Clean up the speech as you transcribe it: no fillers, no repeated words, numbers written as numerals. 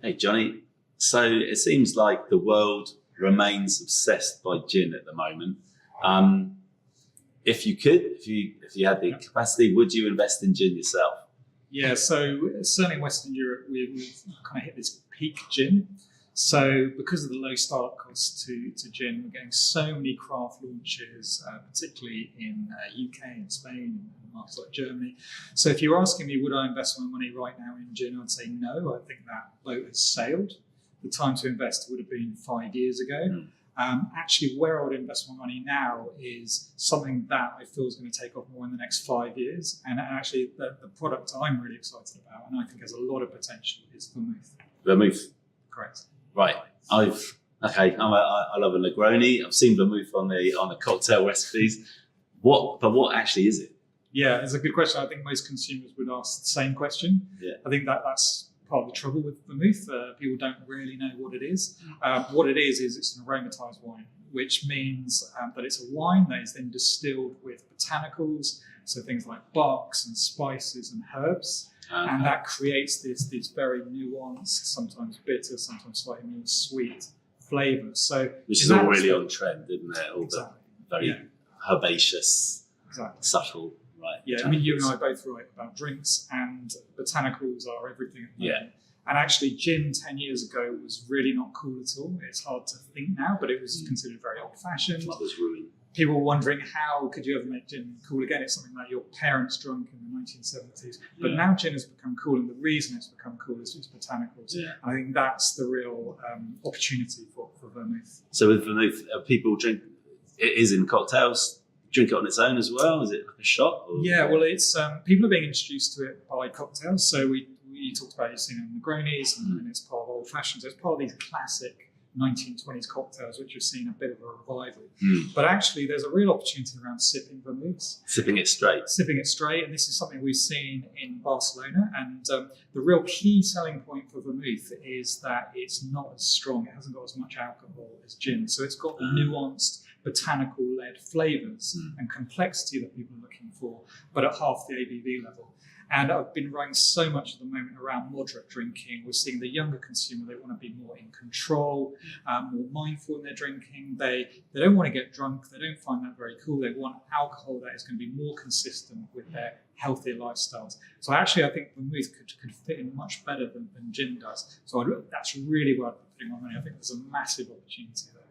Hey, Johnny. So it seems like the world remains obsessed by gin at the moment. Um, if you could, if you had the capacity, would you invest in gin yourself? Yeah, so certainly in Western Europe, we've kind of hit this peak gin. So because of the low startup costs to gin, we're getting so many craft launches, particularly in UK and Spain and markets like Germany. So if you're asking me, would I invest my money right now in gin, I'd say no. I think that boat has sailed. The time to invest would have been 5 years ago. Mm. Actually, where I would invest my money now is something that I feel is going to take off more in the next 5 years. And actually, the product I'm really excited about, and I think has a lot of potential, is Vermouth. Vermouth. Correct. Right. I love a Negroni. I've seen vermouth on the cocktail recipes. What actually is it? Yeah, it's a good question. I think most consumers would ask the same question. Yeah. I think that's part of the trouble with vermouth. People don't really know what it is. What it is it's an aromatized wine, which means that it's a wine that is then distilled with botanicals, so things like barks and spices and herbs. And that creates these very nuanced, sometimes bitter, sometimes slightly more sweet flavors. So, which is all really on trend, isn't it? All exactly. the very herbaceous, exactly. subtle, right? Yeah, I mean, you and I both write about drinks, and botanicals are everything at the moment. And actually, gin 10 years ago was really not cool at all. It's hard to think now, but it was considered very old-fashioned. Mother's ruin. People were wondering, how could you ever make gin cool again? It's something that your parents drank in the 1970s. But now gin has become cool, and the reason it's become cool is its botanicals. Yeah. And I think that's the real opportunity for vermouth. So with vermouth, people drink it is in cocktails. Drink it on its own as well? Is it like a shot? Or? Yeah, well, it's people are being introduced to it by cocktails. So we talked about, you've seen it in the Negronis, and it's part of old fashions. It's part of these classic 1920s cocktails, which have seen a bit of a revival. But actually, there's a real opportunity around sipping vermouths. Sipping it straight. Sipping it straight, and this is something we've seen in Barcelona. And the real key selling point for vermouth is that it's not as strong. It hasn't got as much alcohol as gin. So it's got the nuanced, botanical-led flavours and complexity that people are looking for, but at half the ABV level. And I've been writing so much at the moment around moderate drinking. We're seeing the younger consumer, they want to be more in control, more mindful in their drinking. They don't want to get drunk. They don't find that very cool. They want alcohol that is going to be more consistent with their healthier lifestyles. So actually, I think vermouth could fit in much better than gin does. So that's really where I'd put my money. I think there's a massive opportunity there.